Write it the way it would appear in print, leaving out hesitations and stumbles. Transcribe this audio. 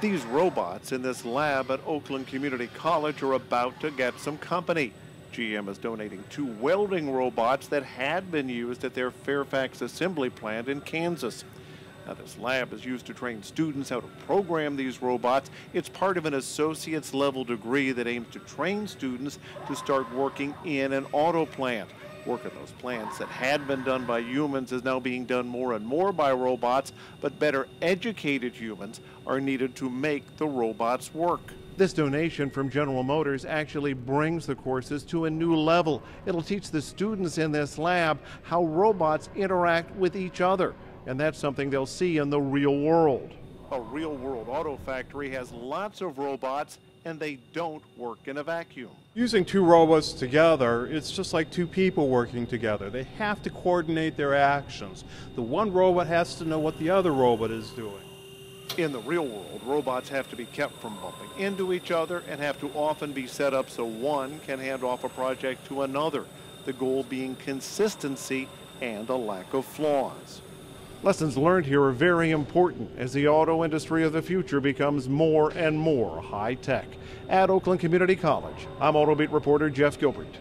These robots in this lab at Oakland Community College are about to get some company. GM is donating 2 welding robots that had been used at their Fairfax assembly plant in Kansas. Now, this lab is used to train students how to program these robots. It's part of an associate's level degree that aims to train students to start working in an auto plant. Work in those plants that had been done by humans is now being done more and more by robots, but better educated humans are needed to make the robots work. This donation from General Motors actually brings the courses to a new level. It'll teach the students in this lab how robots interact with each other, and that's something they'll see in the real world. A real-world auto factory has lots of robots, and they don't work in a vacuum. Using 2 robots together, it's just like 2 people working together. They have to coordinate their actions. The one robot has to know what the other robot is doing. In the real world, robots have to be kept from bumping into each other and have to often be set up so one can hand off a project to another, the goal being consistency and a lack of flaws. Lessons learned here are very important as the auto industry of the future becomes more and more high-tech. At Oakland Community College, I'm AutoBeat reporter Jeff Gilbert.